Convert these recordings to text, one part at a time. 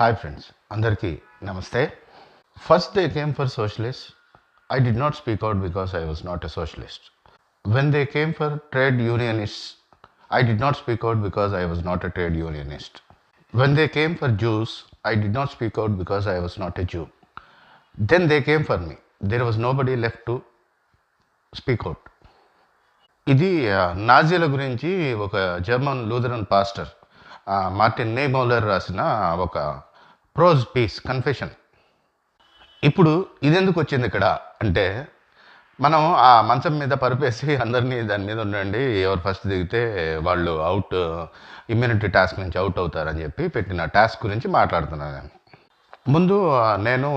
Hi friends, Andarki Namaste. First they came for socialists. I did not speak out because I was not a socialist. When they came for trade unionists, I did not speak out because I was not a trade unionist. When they came for Jews, I did not speak out because I was not a Jew. Then they came for me. There was nobody left to speak out. ఇది నాజీల గురించి ఒక German Lutheran pastor Martin నేమౌలర్ రాసిన ఒక prose piece confession. ఇప్పుడు ఇదెందుకు వచ్చింది ఇక్కడ అంటే, మనం ఆ మంచం మీద పరిపేసి అందరినీ దాని మీద ఉండండి, ఎవరు ఫస్ట్ దిగితే వాళ్ళు అవుట్, ఇమ్యూనిటీ టాస్క్ నుంచి అవుట్ అవుతారని చెప్పి పెట్టిన టాస్క్ గురించి మాట్లాడుతున్నాను నేను. ముందు నేను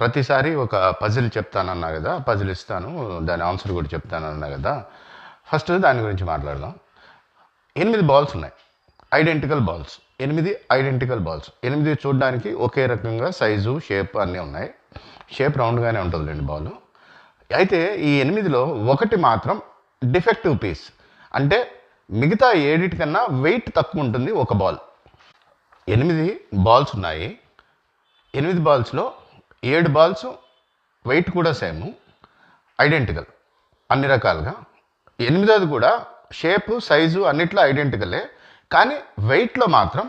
ప్రతిసారి ఒక పజిల్ చెప్తానన్నా కదా, పజిల్ ఇస్తాను, దాని ఆన్సర్ కూడా చెప్తానన్నా కదా. ఫస్ట్ దాని గురించి మాట్లాడదాం. 8 బాల్స్ ఉన్నాయి, ఐడెంటికల్ బాల్స్. 8 identical balls. 8 చూడడానికి ఒకే రకంగా సైజు, షేప్ అన్నీ ఉన్నాయి. షేప్ రౌండ్గానే ఉంటుందిలేండి బాల్. అయితే ఈ 8లో ఒకటి మాత్రం డిఫెక్టివ్ పీస్, అంటే మిగతా 7 కన్నా వెయిట్ తక్కువ ఉంటుంది ఒక బాల్. 8 బాల్స్ ఉన్నాయి. 8 బాల్స్లో 7 బాల్స్ వెయిట్ కూడా సేమ్, ఐడెంటికల్ అన్ని రకాలుగా. 8ది కూడా షేపు, సైజు అన్నిట్లో ఐడెంటికలే, కానీ వెయిట్లో మాత్రం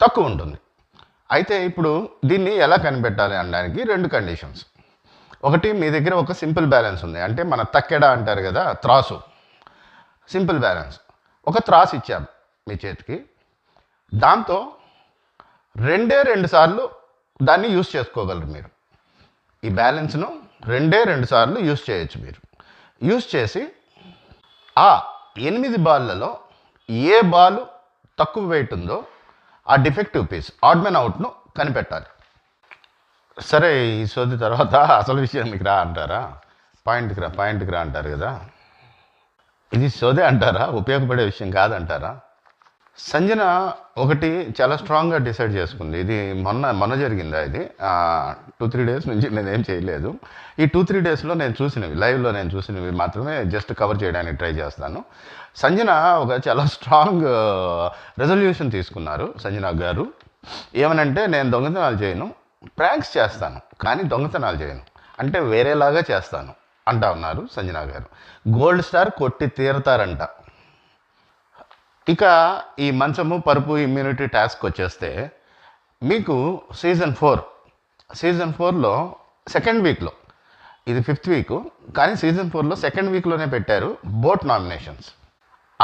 తక్కువ ఉంటుంది. అయితే ఇప్పుడు దీన్ని ఎలా కనిపెట్టాలి అనడానికి 2 కండిషన్స్. ఒకటి, మీ దగ్గర ఒక సింపుల్ బ్యాలెన్స్ ఉంది, అంటే మన తక్కెడ అంటారు కదా, త్రాసు, సింపుల్ బ్యాలెన్స్. ఒక త్రాసు ఇచ్చాం మీ చేతికి, దాంతో 2 సార్లు దాన్ని యూస్ చేసుకోగలరు మీరు. ఈ బ్యాలెన్స్ను 2 సార్లు యూస్ చేయొచ్చు మీరు. యూస్ చేసి ఆ 8 బాల్లలో ఏ బాల్ తక్కువ వెయిట్ ఉందో ఆ డిఫెక్టివ్ పీస్, ఆడ్ మ్యాన్ అవుట్ను కనిపెట్టాలి. సరే, ఈ సోది తర్వాత అసలు విషయానికి రా అంటారా, పాయింట్కి రా అంటారు కదా. ఇది సోదే అంటారా, ఉపయోగపడే విషయం కాదంటారా? సంజన ఒకటి చాలా స్ట్రాంగ్గా డిసైడ్ చేసుకుంది. ఇది మొన్న జరిగిందా, ఇది 2-3 డేస్ నుంచి నేనేం చేయలేదు. ఈ 2-3 డేస్లో నేను చూసినవి, లైవ్లో నేను చూసినవి మాత్రమే జస్ట్ కవర్ చేయడానికి ట్రై చేస్తాను. సంజన ఒక చాలా స్ట్రాంగ్ రెజల్యూషన్ తీసుకున్నారు సంజన గారు. ఏమనంటే, నేను దొంగతనాలు చేయను, ప్రాంక్స్ చేస్తాను కానీ దొంగతనాలు చేయను, అంటే వేరేలాగా చేస్తాను అంటా ఉన్నారు సంజన గారు. గోల్డ్ స్టార్ కొట్టి తీరతారంట. ఇక ఈ మంచము, పరుపు, ఇమ్యూనిటీ టాస్క్ వచ్చేస్తే, మీకు సీజన్ 4లో సెకండ్ వీక్లో, ఇది 5th వీక్ కానీ సీజన్ 4లో సెకండ్ వీక్లోనే పెట్టారు బోట్ నామినేషన్స్.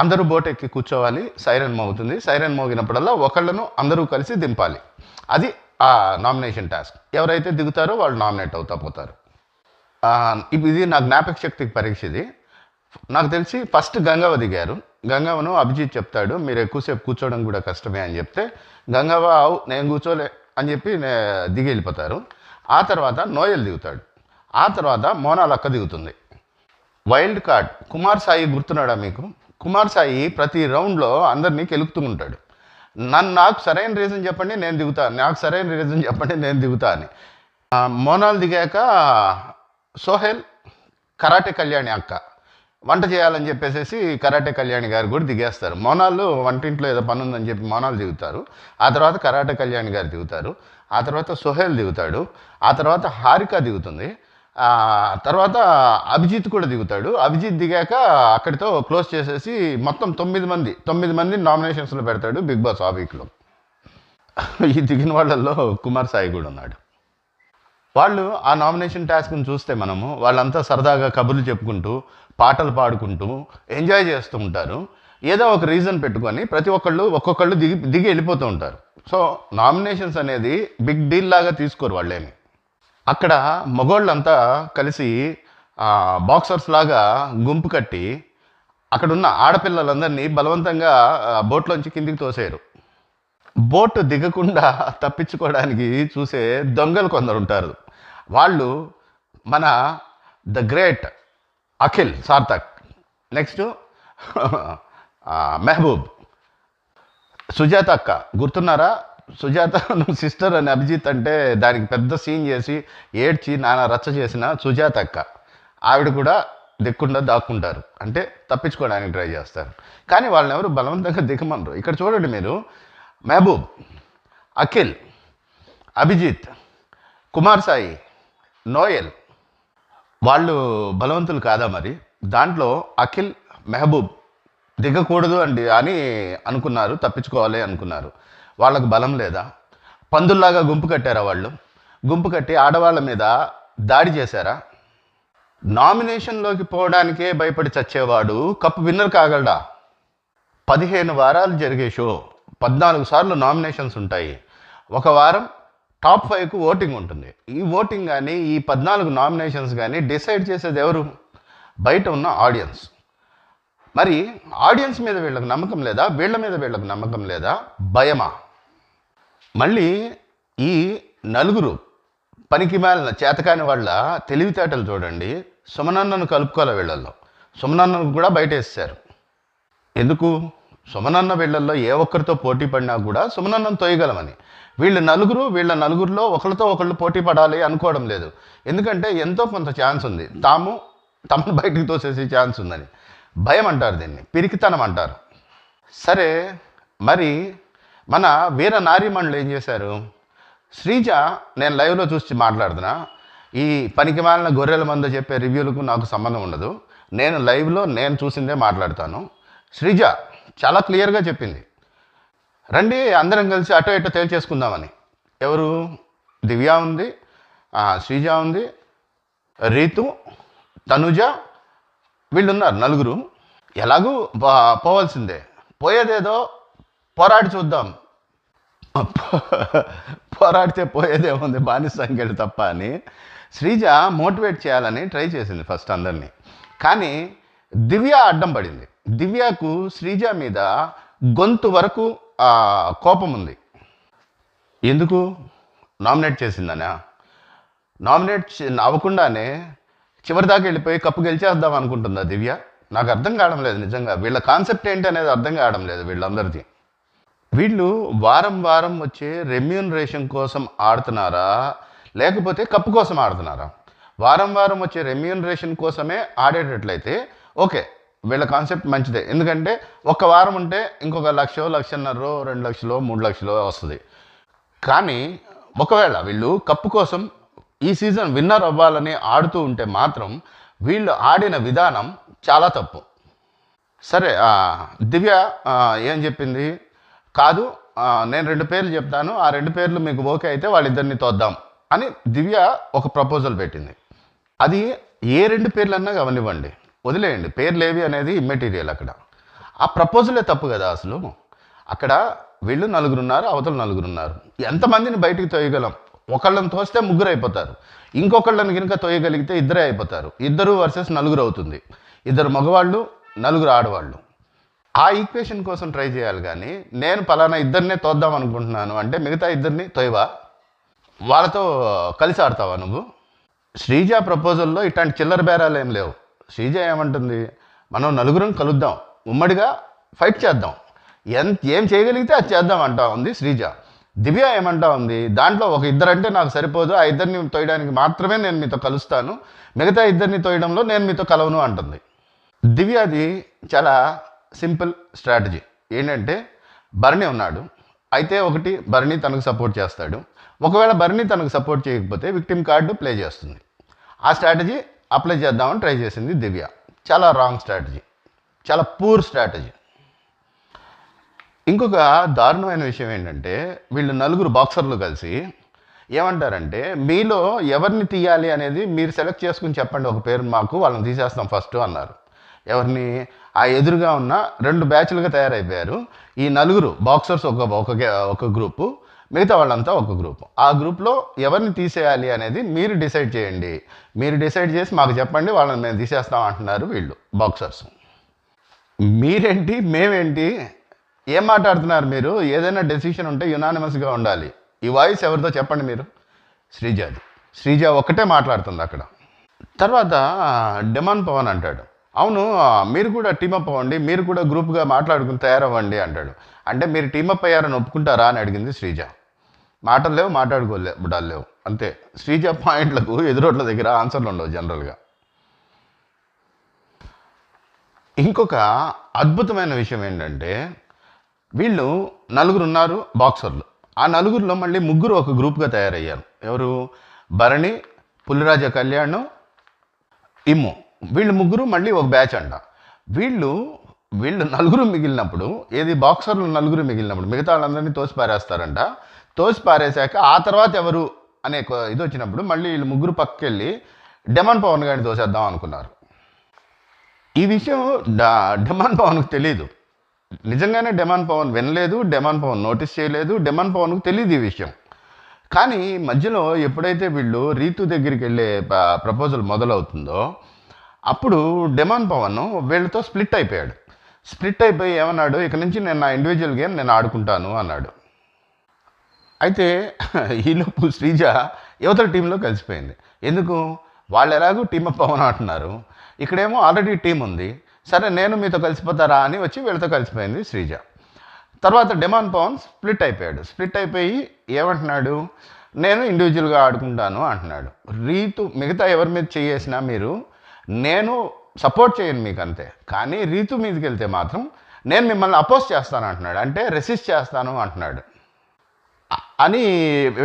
అందరూ బోట్ ఎక్కి కూర్చోవాలి, సైరన్ మోగుతుంది, సైరన్ మోగినప్పుడల్లా ఒకళ్ళను అందరూ కలిసి దింపాలి. అది ఆ నామినేషన్ టాస్క్. ఎవరైతే దిగుతారో వాళ్ళు నామినేట్ అవుతా పోతారు. ఇది నా జ్ఞాపక శక్తికి పరీక్ష. ఇది నాకు తెలిసి ఫస్ట్ గంగవ్వ దిగారు. గంగవ్వను అభిజిత్ చెప్తాడు, మీరు ఎక్కువసేపు కూర్చోవడం కూడా కష్టమే అని చెప్తే, గంగవ్వ నేను కూర్చోలే అని చెప్పి దిగి వెళ్ళిపోతారు. ఆ తర్వాత నోయల్ దిగుతాడు. ఆ తర్వాత మోనాలక్క దిగుతుంది. వైల్డ్ కార్డ్ కుమార్ సాయి గుర్తున్నాడా మీకు? కుమార్ సాయి ప్రతి రౌండ్లో అందరినీ కెలుపుతూ ఉంటాడు. నాకు సరైన రీజన్ చెప్పండి నేను దిగుతా, నాకు సరైన రీజన్ చెప్పండి నేను దిగుతా అని. మోనాల్ దిగాక సోహెల్, కరాటే కళ్యాణి అక్క వంట చేయాలని చెప్పేసి కరాటే కళ్యాణి గారు కూడా దిగేస్తారు. మోనాలు వంటింట్లో ఏదో పని ఉందని చెప్పి మోనాలు దిగుతారు. ఆ తర్వాత కరాటే కళ్యాణి గారు దిగుతారు. ఆ తర్వాత సోహెల్ దిగుతాడు. ఆ తర్వాత హారిక దిగుతుంది. తర్వాత అభిజిత్ కూడా దిగుతాడు. అభిజిత్ దిగాక అక్కడితో క్లోజ్ చేసేసి మొత్తం 9 మంది నామినేషన్స్లో పెడతాడు బిగ్ బాస్ ఆ వీక్లో. ఈ దిగిన వాళ్ళల్లో కుమార్ సాయి కూడా ఉన్నాడు. వాళ్ళు ఆ నామినేషన్ టాస్క్ని చూస్తే మనము, వాళ్ళంతా సరదాగా కబుర్లు చెప్పుకుంటూ, పాటలు పాడుకుంటూ ఎంజాయ్ చేస్తూ ఉంటారు. ఏదో ఒక రీజన్ పెట్టుకొని ప్రతి ఒక్కొక్కళ్ళు దిగి వెళ్ళిపోతూ ఉంటారు. సో నామినేషన్స్ అనేది బిగ్ డీల్ లాగా తీసుకోరు వాళ్ళేమి. అక్కడ మగోళ్ళంతా కలిసి బాక్సర్స్ లాగా గుంపు కట్టి అక్కడున్న ఆడపిల్లలందరినీ బలవంతంగా బోట్లోంచి కిందికి తోసేయరు. బోట్ దిగకుండా తప్పించుకోవడానికి చూసే దొంగలు కొందరు ఉంటారు. వాళ్ళు మన the great Akhil Sarthak, next Mehboob, Sujatha అక్క గుర్తున్నారా? సుజాత సిస్టర్ అని అభిజిత్ అంటే దానికి పెద్ద సీన్ చేసి ఏడ్చి నానా రచ్చ చేసిన సుజాత అక్క, ఆవిడ కూడా దిక్కుండా దాక్కుంటారు, అంటే తప్పించుకోవడానికి ట్రై చేస్తారు. కానీ వాళ్ళని ఎవరు బలవంతంగా దిగమనరు. ఇక్కడ చూడండి మీరు, మెహబూబ్, అఖిల్, అభిజిత్, కుమార్ సాయి, నోయల్ వాళ్ళు బలవంతులు కాదా మరి? దాంట్లో అఖిల్, మెహబూబ్ దిగకూడదు అండి అని అనుకున్నారు, తప్పించుకోవాలి అనుకున్నారు. వాళ్ళకు బలం లేదా? పందుల్లాగా గుంపు కట్టారా వాళ్ళు? గుంపు కట్టి ఆడవాళ్ళ మీద దాడి చేశారా? నామినేషన్లోకి పోవడానికే భయపడి చచ్చేవాడు కప్పు విన్నర్ కాగలడా? 15 వారాలు జరిగే షో, 14 సార్లు నామినేషన్స్ ఉంటాయి. ఒక వారం టాప్ 5కు ఓటింగ్ ఉంటుంది. ఈ ఓటింగ్ కానీ ఈ 14 నామినేషన్స్ కానీ డిసైడ్ చేసేది ఎవరు? బయట ఉన్న ఆడియన్స్. మరి ఆడియన్స్ మీద వీళ్ళకి నమ్మకం లేదా? వీళ్ళ మీద వీళ్ళకి నమ్మకం లేదా? భయమా? మళ్ళీ ఈ నలుగురు పనికి మాలిన చేతకాని వాళ్ళ తెలివితేటలు చూడండి. సుమనన్నను కలుపుకోలే వీళ్ళల్లో. సుమనన్నను కూడా బయట వేసేశారు. ఎందుకు? సుమనన్న వీళ్ళల్లో ఏ ఒక్కరితో పోటీ పడినా కూడా సుమనన్నను తోయగలమని. వీళ్ళ నలుగురిలో ఒకరితో ఒకళ్ళు పోటీ పడాలి అనుకోవడం లేదు. ఎందుకంటే ఎంతో కొంత ఛాన్స్ ఉంది, తమను బయటికి తోసేసే ఛాన్స్ ఉందని. భయం అంటారు దీన్ని, పిరికితనం అంటారు. సరే, మరి మన వీర నారీమణులు ఏం చేశారు? శ్రీజ, నేను లైవ్లో చూసి మాట్లాడుతున్నా, ఈ పనికి మాలిన గొర్రెల మంద చెప్పే రివ్యూలకు నాకు సంబంధం ఉండదు. నేను లైవ్లో నేను చూసిందే మాట్లాడతాను. శ్రీజ చాలా క్లియర్గా చెప్పింది, రండి అందరం కలిసి అటో ఇటో తేల్చేసుకుందామని. ఎవరు? దివ్య ఉంది, శ్రీజ ఉంది, రీతు, తనుజ, వీళ్ళున్నారు నలుగురు. ఎలాగూ పోవాల్సిందే. పోయేదేదో పోరాడి చూద్దాం. పోరాడితే పోయేదేముంది, బానిస సంఖ్యలు తప్ప అని శ్రీజ మోటివేట్ చేయాలని ట్రై చేసింది ఫస్ట్ అందరినీ. కానీ దివ్య అడ్డం పడింది. దివ్యకు శ్రీజ మీద గొంతు వరకు కోపం ఉంది. ఎందుకు? నామినేట్ చేసిందనా? నామినేట్ అవ్వకుండానే చివరిదాకా వెళ్ళిపోయి కప్పు గెలిచేద్దాం అనుకుంటుందా దివ్య? నాకు అర్థం కావడం లేదు నిజంగా. వీళ్ళ కాన్సెప్ట్ ఏంటి అనేది అర్థం కావడం లేదు వీళ్ళందరిది. వీళ్ళు వారం వారం వచ్చే రెమ్యూనరేషన్ కోసం ఆడుతున్నారా, లేకపోతే కప్పు కోసం ఆడుతున్నారా? వారం వారం వచ్చే రెమ్యూనరేషన్ కోసమే ఆడేటట్లయితే ఓకే, వీళ్ళ కాన్సెప్ట్ మంచిదే. ఎందుకంటే ఒక వారం ఉంటే ఇంకొక 1,00,000, 1,50,000, 2 లక్షలు, 3 లక్షలు వస్తుంది. కానీ ఒకవేళ వీళ్ళు కప్పు కోసం ఈ సీజన్ విన్నర్ అవ్వాలని ఆడుతూ ఉంటే మాత్రం వీళ్ళు ఆడిన విధానం చాలా తప్పు. సరే, దివ్య ఏం చెప్పింది? కాదు, నేను 2 పేర్లు చెప్తాను, ఆ 2 పేర్లు మీకు ఓకే అయితే వాళ్ళిద్దరిని తోద్దాం అని దివ్య ఒక ప్రపోజల్ పెట్టింది. అది ఏ 2 పేర్లన్నా అవనివ్వండి, వదిలేయండి, పేర్లు ఏవి అనేది ఇమ్మెటీరియల్. అక్కడ ఆ ప్రపోజలే తప్పు కదా అసలు. అక్కడ వీళ్ళు 4 ఉన్నారు, అవతల 4 ఉన్నారు. ఎంతమందిని బయటికి తోయగలం? ఒకళ్ళని తోస్తే 3 అయిపోతారు, ఇంకొకళ్ళని కనుక తోయగలిగితే 2 అయిపోతారు. 2 వర్సెస్ 4 అవుతుంది. 2 మగవాళ్ళు, 4 ఆడవాళ్ళు. ఆ ఈక్వేషన్ కోసం ట్రై చేయాలి. కానీ నేను పలానా 2నే తోద్దాం అనుకుంటున్నాను అంటే మిగతా 2ని తోయవా? వాళ్ళతో కలిసి ఆడతావా నువ్వు? శ్రీజ ప్రపోజల్లో ఇట్లాంటి చిల్లర బేరాలు ఏం లేవు. శ్రీజ ఏమంటుంది? మనం 4 కలుద్దాం, ఉమ్మడిగా ఫైట్ చేద్దాం, ఏం చేయగలిగితే అది చేద్దాం అంటా ఉంది శ్రీజ. దివ్య ఏమంటా ఉంది? దాంట్లో ఒక 2 అంటే నాకు సరిపోదు, ఆ 2ని తోయడానికి మాత్రమే నేను మీతో కలుస్తాను, మిగతా 2ని తోయడంలో నేను మీతో కలవను అంటుంది. దివ్యది చాలా సింపుల్ స్ట్రాటజీ. ఏంటంటే, భరణి ఉన్నాడు, అయితే ఒకటి భరణి తనకు సపోర్ట్ చేస్తాడు. ఒకవేళ భరణి తనకు సపోర్ట్ చేయకపోతే విక్టిమ్ కార్డు ప్లే చేస్తుంది. ఆ స్ట్రాటజీ అప్లై చేద్దామని ట్రై చేసింది దివ్య. చాలా రాంగ్ స్ట్రాటజీ, చాలా పూర్ స్ట్రాటజీ. ఇంకొక దారుణమైన విషయం ఏంటంటే, వీళ్ళు 4 బాక్సర్లు కలిసి ఏమంటారంటే, మీలో ఎవరిని తీయాలి అనేది మీరు సెలెక్ట్ చేసుకుని చెప్పండి, ఒక పేరు మాకు, వాళ్ళని తీసేస్తాం ఫస్ట్ అన్నారు. ఎవరిని? ఆ ఎదురుగా ఉన్న 2 బ్యాచ్లుగా తయారైపోయారు. ఈ 4 బాక్సర్స్ ఒక గ్రూపు, మిగతా వాళ్ళంతా ఒక గ్రూపు. ఆ గ్రూప్లో ఎవరిని తీసేయాలి అనేది మీరు డిసైడ్ చేయండి, మీరు డిసైడ్ చేసి మాకు చెప్పండి, వాళ్ళని మేము తీసేస్తాం అంటున్నారు వీళ్ళు బాక్సర్స్. మీరేంటి, మేమేంటి, ఏం మాట్లాడుతున్నారు మీరు? ఏదైనా డెసిషన్ ఉంటే యునానిమస్గా ఉండాలి. ఈ వాయిస్ ఎవరితో చెప్పండి మీరు? శ్రీజాది. శ్రీజ ఒక్కటే మాట్లాడుతుంది అక్కడ. తర్వాత డెమాన్ పవన్ అంటాడు, అవును మీరు కూడా టీమప్ అవ్వండి, మీరు కూడా గ్రూప్గా మాట్లాడుకుని తయారవ్వండి అంటాడు. అంటే మీరు టీమప్ అయ్యారని ఒప్పుకుంటారా అని అడిగింది శ్రీజ. మాటలు లేవు, మాట్లాడుకోలేవు, లేవు, అంతే. శ్రీజ పాయింట్లకు ఎదురోట్ల దగ్గర ఆన్సర్లు ఉండవు జనరల్గా. ఇంకొక అద్భుతమైన విషయం ఏంటంటే, వీళ్ళు 4 ఉన్నారు బాక్సర్లు. ఆ నలుగురిలో మళ్ళీ ముగ్గురు ఒక గ్రూప్గా తయారయ్యారు. ఎవరు? భరణి, పులిరాజ కళ్యాణ్, ఇమ్ము. వీళ్ళు ముగ్గురు మళ్ళీ ఒక బ్యాచ్ అంట. వీళ్ళు వీళ్ళు నలుగురు మిగిలినప్పుడు, ఏది బాక్సర్లు నలుగురు మిగిలినప్పుడు మిగతా వాళ్ళందరినీ తోసి పారేస్తారంట. తోసి పారేశాక ఆ తర్వాత ఎవరు అనే ఇది వచ్చినప్పుడు మళ్ళీ వీళ్ళు ముగ్గురు పక్కకెళ్ళి డెమాన్ పవన్ గారిని తోసేద్దాం అనుకున్నారు. ఈ విషయం డెమాన్ పవన్కు తెలీదు. నిజంగానే డెమాన్ పవన్ వినలేదు, డెమాన్ పవన్ నోటీస్ చేయలేదు, డెమాన్ పవన్కు తెలియదు ఈ విషయం. కానీ మధ్యలో ఎప్పుడైతే వీళ్ళు రీతు దగ్గరికి వెళ్ళే ప్రపోజల్ మొదలవుతుందో అప్పుడు డెమాన్ పవన్ వీళ్ళతో స్ప్లిట్ అయిపోయాడు. స్ప్లిట్ అయిపోయి ఏమన్నాడు, ఇక నుంచి నేను నా ఇండివిజువల్ గేమ్ నేను ఆడుకుంటాను అన్నాడు. అయితే ఈలోపు శ్రీజ యువతల టీంలో కలిసిపోయింది. ఎందుకు? వాళ్ళు ఎలాగో టీమ్ అప్ పవన్ అంటున్నారు, ఇక్కడేమో ఆల్రెడీ టీం ఉంది, సరే నేను మీతో కలిసిపోతారా అని వచ్చి వీళ్ళతో కలిసిపోయింది శ్రీజ. తర్వాత డెమాన్ పవన్ స్ప్లిట్ అయిపోయాడు. స్ప్లిట్ అయిపోయి ఏమంటున్నాడు, నేను ఇండివిజువల్గా ఆడుకుంటాను అంటున్నాడు. రీతు మిగతా ఎవరి మీద చేసినా మీరు, నేను సపోర్ట్ చేయను మీకు అంతే, కానీ రీతు మీదకి వెళ్తే మాత్రం నేను మిమ్మల్ని అపోజ్ చేస్తాను అంటున్నాడు, అంటే రెసిస్ట్ చేస్తాను అంటున్నాడు అని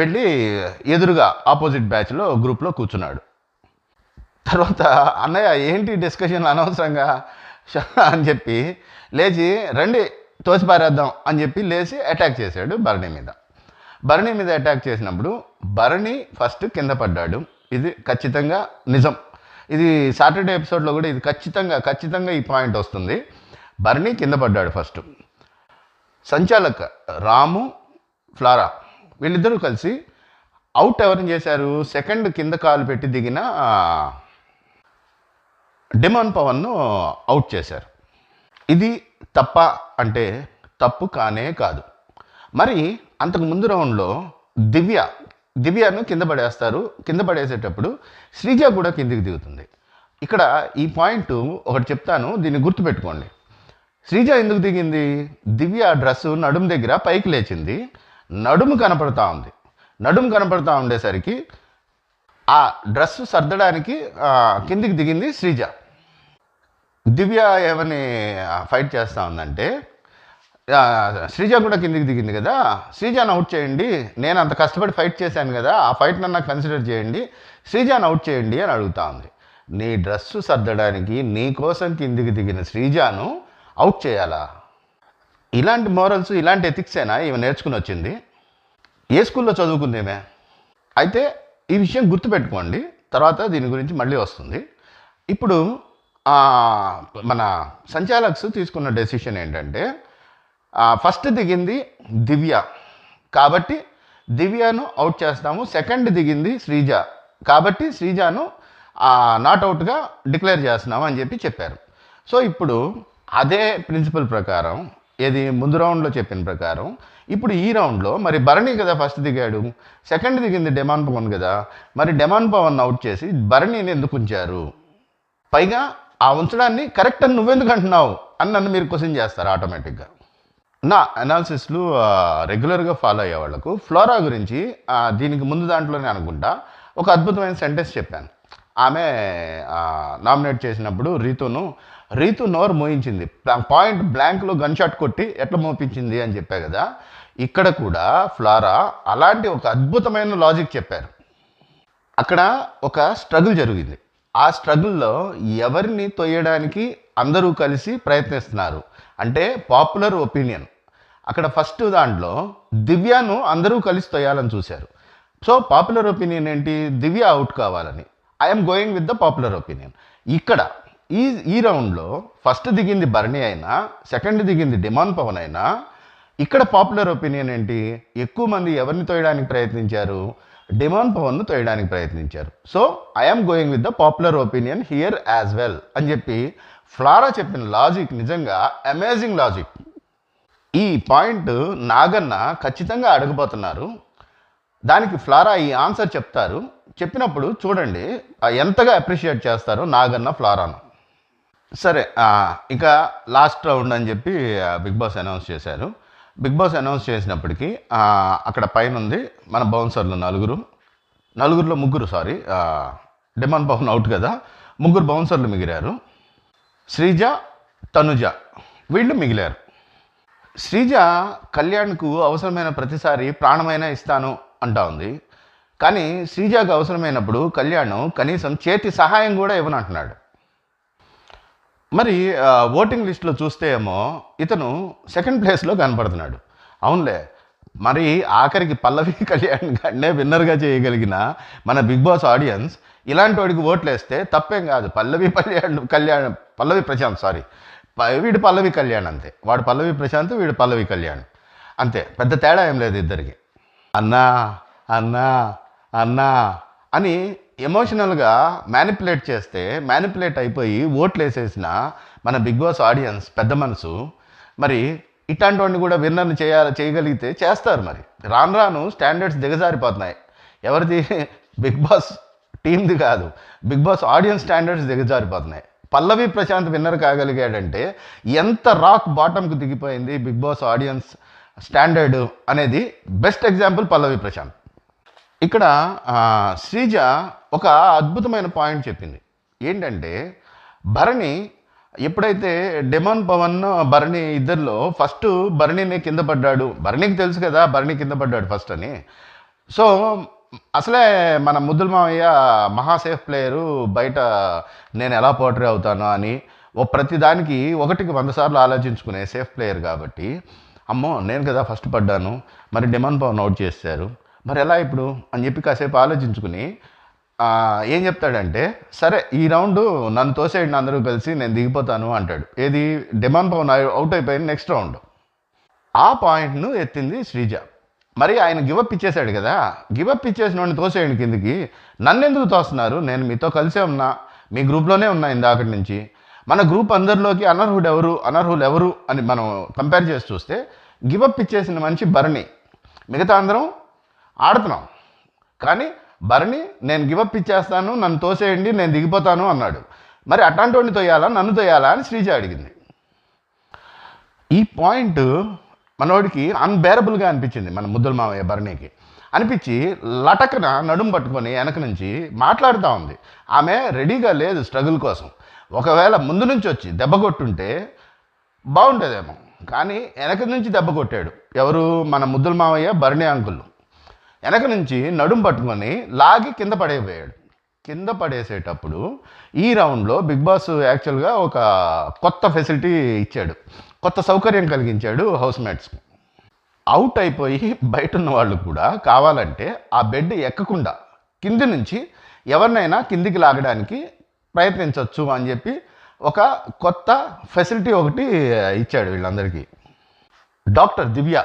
వెళ్ళి ఎదురుగా ఆపోజిట్ బ్యాచ్లో గ్రూప్లో కూర్చున్నాడు. తర్వాత అన్నయ్య ఏంటి డిస్కషన్ అనవసరంగా అని చెప్పి లేచి రండి తోసిపారేద్దాం అని చెప్పి లేచి అటాక్ చేశాడు భరణి మీద. భరణి మీద అటాక్ చేసినప్పుడు భరణి ఫస్ట్ కింద పడ్డాడు. ఇది ఖచ్చితంగా నిజం. ఇది సాటర్డే ఎపిసోడ్లో కూడా ఇది ఖచ్చితంగా ఈ పాయింట్ వస్తుంది. భరణి కింద పడ్డాడు ఫస్ట్. సంచాలక్ రాము, ఫ్లారా వీళ్ళిద్దరూ కలిసి అవుట్ ఎవరిని చేశారు, సెకండ్ కింద కాలు పెట్టి దిగిన డెమాన్ పవన్ను అవుట్ చేశారు. ఇది తప్ప అంటే తప్పు కానే కాదు. మరి అంతకు ముందు రౌండ్లో దివ్యను కింద పడేస్తారు. కింద పడేసేటప్పుడు శ్రీజ కూడా కిందికి దిగుతుంది. ఇక్కడ ఈ పాయింట్ ఒకటి చెప్తాను, దీన్ని గుర్తుపెట్టుకోండి. శ్రీజ ఎందుకు దిగింది? దివ్య డ్రెస్సు నడుము దగ్గర పైకి లేచింది, నడుము కనపడతా ఉంది. నడుము కనపడతా ఉండేసరికి ఆ డ్రెస్సు సర్దడానికి కిందికి దిగింది శ్రీజ. దివ్య ఏమని ఫైట్ చేస్తూ ఉందంటే, శ్రీజ కూడా కిందికి దిగింది కదా, శ్రీజాను అవుట్ చేయండి, నేను అంత కష్టపడి ఫైట్ చేశాను కదా, ఆ ఫైట్ నన్ను కన్సిడర్ చేయండి, శ్రీజాను అవుట్ చేయండి అని అడుగుతా ఉంది. నీ డ్రెస్సు సర్దడానికి నీ కోసం కిందికి దిగిన శ్రీజాను అవుట్ చేయాలా? ఇలాంటి మోరల్స్, ఇలాంటి ఎథిక్సేనా ఈమె నేర్చుకుని వచ్చింది? ఏ స్కూల్లో చదువుకుందేమే? అయితే ఈ విషయం గుర్తుపెట్టుకోండి, తర్వాత దీని గురించి మళ్ళీ వస్తుంది. ఇప్పుడు మన సంచాలక్స్ తీసుకున్న డెసిషన్ ఏంటంటే, ఫస్ట్ దిగింది దివ్య కాబట్టి దివ్యను అవుట్ చేస్తాము, సెకండ్ దిగింది శ్రీజ కాబట్టి శ్రీజాను నాట్ అవుట్గా డిక్లేర్ చేస్తున్నాము అని చెప్పారు. సో ఇప్పుడు అదే ప్రిన్సిపల్ ప్రకారం, ఏది ముందు రౌండ్లో చెప్పిన ప్రకారం, ఇప్పుడు ఈ రౌండ్లో మరి భరణి కదా ఫస్ట్ దిగాడు, సెకండ్ దిగింది డెమాన్ పవన్ కదా, మరి డెమాన్ పవన్ అవుట్ చేసి భరణిని ఎందుకు ఉంచారు? పైగా ఆ ఉంచడాన్ని కరెక్ట్ అని నువ్వెందుకు అంటున్నావు అని నన్ను మీరు క్వశ్చన్ చేస్తారు ఆటోమేటిక్గా. నా అనాలిసిస్లు రెగ్యులర్గా ఫాలో అయ్యే వాళ్ళకు ఫ్లోరా గురించి దీనికి ముందు దాంట్లోనే అనుకుంటా ఒక అద్భుతమైన సెంటెన్స్ చెప్పాను. ఆమె నామినేట్ చేసినప్పుడు రీతు నోరు మోయించింది, పాయింట్ బ్లాంక్లో గన్ షాట్ కొట్టి ఎట్లా మోపించింది అని చెప్పా కదా. ఇక్కడ కూడా ఫ్లోరా అలాంటి ఒక అద్భుతమైన లాజిక్ చెప్పారు. అక్కడ ఒక స్ట్రగుల్ జరిగింది. ఆ స్ట్రగుల్లో ఎవరిని తొయ్యడానికి అందరూ కలిసి ప్రయత్నిస్తున్నారు అంటే పాపులర్ ఒపీనియన్. అక్కడ ఫస్ట్ దాంట్లో దివ్యను అందరూ కలిసి తొయ్యాలని చూశారు. సో పాపులర్ ఒపీనియన్ ఏంటి? దివ్య అవుట్ కావాలని. I'm going with the popular opinion. ఇక్కడ ఈ రౌండ్లో ఫస్ట్ దిగింది భరణి అయినా, సెకండ్ దిగింది డెమాన్ పవన్ అయినా, ఇక్కడ పాపులర్ ఒపీనియన్ ఏంటి? ఎక్కువ మంది ఎవరిని తోయడానికి ప్రయత్నించారు? డెమాన్ పవన్ను తోయడానికి ప్రయత్నించారు. So I'm going with the popular opinion here as well అని చెప్పి ఫ్లారా చెప్పిన లాజిక్ నిజంగా అమేజింగ్ లాజిక్. ఈ పాయింట్ నాగన్న ఖచ్చితంగా అడగబోతున్నారు. దానికి ఫ్లారా ఈ ఆన్సర్ చెప్తారు. చెప్పినప్పుడు చూడండి ఎంతగా అప్రిషియేట్ చేస్తారు నాగన్న ఫ్లారాను. సరే, ఇంకా లాస్ట్ రౌండ్ అని చెప్పి బిగ్ బాస్ అనౌన్స్ చేశారు. బిగ్ బాస్ అనౌన్స్ చేసినప్పటికీ అక్కడ పైన ఉంది మన బౌన్సర్లు నలుగురిలో ముగ్గురు డెమాన్ పవన్ అవుట్ కదా, ముగ్గురు బౌన్సర్లు మిగిలారు. శ్రీజ, తనుజ వీళ్ళు మిగిలారు. శ్రీజ కళ్యాణ్కు అవసరమైన ప్రతిసారి ప్రాణమైనా ఇస్తాను అంటా ఉంది. కానీ శ్రీజకు అవసరమైనప్పుడు కళ్యాణ్ కనీసం చేతి సహాయం కూడా ఇవ్వనంటున్నాడు. మరి ఓటింగ్ లిస్టులో చూస్తే ఏమో ఇతను సెకండ్ ప్లేస్లో కనపడుతున్నాడు. అవునులే, మరి ఆఖరికి పల్లవి కళ్యాణ్ గారినే విన్నర్గా చేయగలిగిన మన బిగ్ బాస్ ఆడియన్స్ ఇలాంటి వాడికి ఓట్లు వేస్తే తప్పేం కాదు. పల్లవి ప్రశాంత్ సారీ వీడు పల్లవి కళ్యాణ్ అంతే. వాడు పల్లవి ప్రశాంత్, వీడు పల్లవి కళ్యాణ్ అంతే. పెద్ద తేడా ఏం లేదు ఇద్దరికి. అన్నా అన్నా అన్నా అని ఎమోషనల్గా మ్యానిపులేట్ చేస్తే మ్యానిపులేట్ అయిపోయి ఓట్లు వేసేసిన మన బిగ్ బాస్ ఆడియన్స్ పెద్ద మనసు మరి ఇట్లాంటి వాడిని కూడా విన్నర్ని చేయగలిగితే చేస్తారు. మరి రాను రాను స్టాండర్డ్స్ దిగజారిపోతున్నాయి. ఎవరిది? బిగ్ బాస్ టీమ్ది కాదు, బిగ్ బాస్ ఆడియన్స్ స్టాండర్డ్స్ దిగజారిపోతున్నాయి. పల్లవి ప్రశాంత్ విన్నర్ కాగలిగాడంటే ఎంత రాక్ బాటంకు దిగిపోయింది బిగ్ బాస్ ఆడియన్స్ స్టాండర్డ్ అనేది బెస్ట్ ఎగ్జాంపుల్ పల్లవి ప్రశాంత్. ఇక్కడ శ్రీజ ఒక అద్భుతమైన పాయింట్ చెప్పింది. ఏంటంటే భరణి ఎప్పుడైతే డెమాన్ పవన్ భరణి ఇద్దరిలో ఫస్ట్ భరణిని కింద పడ్డాడు, భరణికి తెలుసు కదా భరణి కింద పడ్డాడు ఫస్ట్ అని. సో అసలే మన ముద్దుల మావయ్య మహాసేఫ్ ప్లేయరు, బయట నేను ఎలా పోర్ట్రే అవుతాను అని ప్రతిదానికి 1కి 100 సార్లు ఆలోచించుకునే సేఫ్ ప్లేయర్ కాబట్టి, అమ్మో నేను కదా ఫస్ట్ పడ్డాను, మరి డెమాన్ పవన్ అవుట్ చేశారు, మరి ఎలా ఇప్పుడు అని చెప్పి కాసేపు ఆలోచించుకుని ఏం చెప్తాడంటే, సరే ఈ రౌండ్ నన్ను తోసేయండి అందరూ కలిసి, నేను దిగిపోతాను అంటాడు. ఏది? డెమాన్ పవన్ అవుట్ అయిపోయింది నెక్స్ట్ రౌండ్. ఆ పాయింట్ను ఎత్తింది శ్రీజ. మరి ఆయన గివప్ ఇచ్చేశాడు కదా, గివప్ ఇచ్చేసిన వాడిని తోసేయండి కిందికి, నన్ను ఎందుకు తోస్తున్నారు? నేను మీతో కలిసే ఉన్నా, మీ గ్రూప్లోనే ఉన్నా ఇందాకటి నుంచి. మన గ్రూప్ అందరిలోకి అనర్హులు ఎవరు అని మనం కంపేర్ చేసి చూస్తే గివప్ ఇచ్చేసిన మనిషి భరణి, మిగతా అందరం ఆడుతున్నాం. కానీ భరణి నేను గివప్ ఇచ్చేస్తాను, నన్ను తోసేయండి, నేను దిగిపోతాను అన్నాడు. మరి అట్లాంటి వాడిని తోయాలా, నన్ను తోయాలా అని శ్రీజ అడిగింది. ఈ పాయింట్ మనోడికి అన్బేరబుల్గా అనిపించింది, మన ముద్దుల మావయ్య భరణికి అనిపించి లటకన నడుము పట్టుకొని వెనక నుంచి మాట్లాడుతూ ఉంది. ఆమె రెడీగా లేదు స్ట్రగుల్ కోసం. ఒకవేళ ముందు నుంచి వచ్చి దెబ్బ కొట్టుంటే బాగుండేదేమో, కానీ వెనక నుంచి దెబ్బ కొట్టాడు. ఎవరు? మన ముద్దుల మావయ్య భరణి అంకుల్. వెనక నుంచి నడుము పట్టుకొని లాగి కింద పడేపోయాడు. కింద పడేసేటప్పుడు ఈ రౌండ్లో బిగ్ బాస్ యాక్చువల్గా ఒక కొత్త ఫెసిలిటీ ఇచ్చాడు, కొత్త సౌకర్యం కలిగించాడు హౌస్మేట్స్కి. అవుట్ అయిపోయి బయట ఉన్న వాళ్ళు కూడా కావాలంటే ఆ బెడ్ ఎక్కకుండా కింది నుంచి ఎవరినైనా కిందికి లాగడానికి ప్రయత్నించవచ్చు అని చెప్పి ఒక కొత్త ఫెసిలిటీ ఒకటి ఇచ్చాడు వీళ్ళందరికీ. డాక్టర్ దివ్య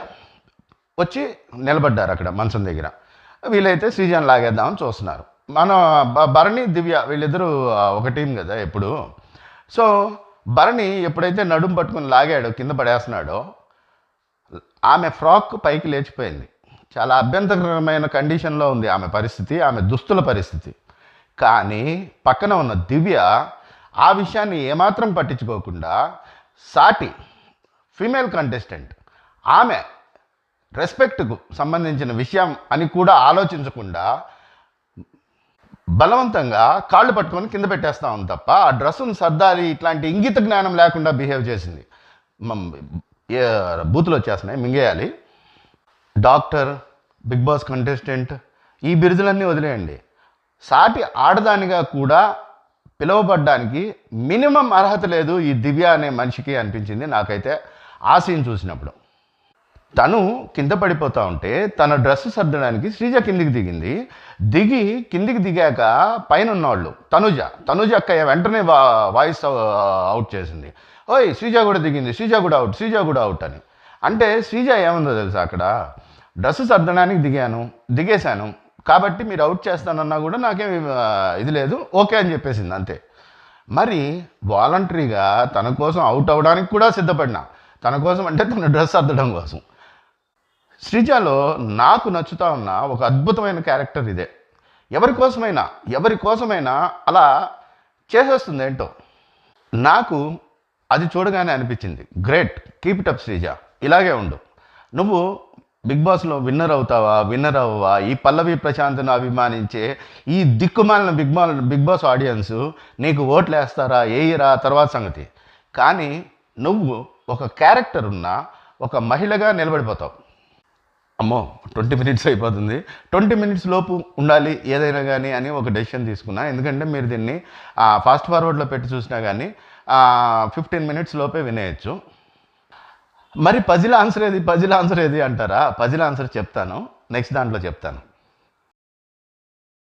వచ్చి నిలబడ్డారు అక్కడ మంచం దగ్గర. వీళ్ళైతే శ్రీజాన్ లాగేద్దామని చూస్తున్నారు. మన భరణి దివ్య వీళ్ళిద్దరూ ఒక టీం కదా ఎప్పుడు. సో భరణి ఎప్పుడైతే నడుము పట్టుకుని లాగాడో కింద పడేస్తున్నాడో ఆమె ఫ్రాక్ పైకి లేచిపోయింది. చాలా అభ్యంతరకరమైన కండిషన్లో ఉంది ఆమె పరిస్థితి, ఆమె దుస్తుల పరిస్థితి. కానీ పక్కన ఉన్న దివ్య ఆ విషయాన్ని ఏమాత్రం పట్టించుకోకుండా సాటి ఫీమేల్ కంటెస్టెంట్ ఆమె రెస్పెక్ట్కు సంబంధించిన విషయం అని కూడా ఆలోచించకుండా బలవంతంగా కాళ్ళు పట్టుకొని కింద పెట్టేస్తా ఉంది తప్ప ఆ డ్రెస్సును సర్దాలి ఇట్లాంటి ఇంగిత జ్ఞానం లేకుండా బిహేవ్ చేసింది. బూతులు వచ్చేస్తున్నాయి, మింగేయాలి. డాక్టర్, బిగ్ బాస్ కంటెస్టెంట్, ఈ బిరుదులన్నీ వదిలేయండి. సాటి ఆడదానిగా కూడా పిలువబడ్డానికి మినిమం అర్హత లేదు ఈ దివ్య అనే మనిషికి అనిపించింది నాకైతే ఆ సీన్ చూసినప్పుడు. తను కింద పడిపోతూ ఉంటే తన డ్రెస్ సర్దడానికి శ్రీజ కిందికి దిగింది. కిందికి దిగాక పైన ఉన్నవాళ్ళు తనుజ అక్క వెంటనే వాయిస్ అవుట్ చేసింది, ఓయ్ శ్రీజ కూడా దిగింది, శ్రీజ కూడా అవుట్ అని. అంటే శ్రీజ ఏముందో తెలుసా, అక్కడ డ్రెస్ సర్దడానికి దిగేశాను కాబట్టి మీరు అవుట్ చేస్తానన్నా కూడా నాకేం ఇది లేదు, ఓకే అని చెప్పేసింది అంతే. మరి వాలంటరీగా తన కోసం అవుట్ అవ్వడానికి కూడా సిద్ధపడినా, తన కోసం అంటే తన డ్రెస్ సర్దడం కోసం. శ్రీజలో నాకు నచ్చుతా ఉన్న ఒక అద్భుతమైన క్యారెక్టర్ ఇదే. ఎవరి కోసమైనా అలా చేసేస్తుంది ఏంటో. నాకు అది చూడగానే అనిపించింది, great, keep it up Sreeja, ఇలాగే ఉండు. నువ్వు బిగ్ బాస్లో విన్నర్ అవ్వవా, ఈ పల్లవి ప్రశాంత్ను అభిమానించే ఈ దిక్కుమాలిన బిగ్ బాస్ ఆడియన్స్ నీకు ఓట్లు వేస్తారా వేయరా తర్వాత సంగతి. కానీ నువ్వు ఒక క్యారెక్టర్ ఉన్న ఒక మహిళగా నిలబడిపోతావు. అమ్మో 20 మినిట్స్ అయిపోతుంది, 20 మినిట్స్ లోపు ఉండాలి ఏదైనా కానీ అని ఒక డెసిషన్ తీసుకున్నా. ఎందుకంటే మీరు దీన్ని ఫాస్ట్ ఫార్వర్డ్లో పెట్టి చూసినా కానీ 15 మినిట్స్ లోపే వినేయచ్చు. మరి పజిల్ ఆన్సర్ ఏది అంటారా? పజిల్ ఆన్సర్ చెప్తాను, నెక్స్ట్ దాంట్లో చెప్తాను.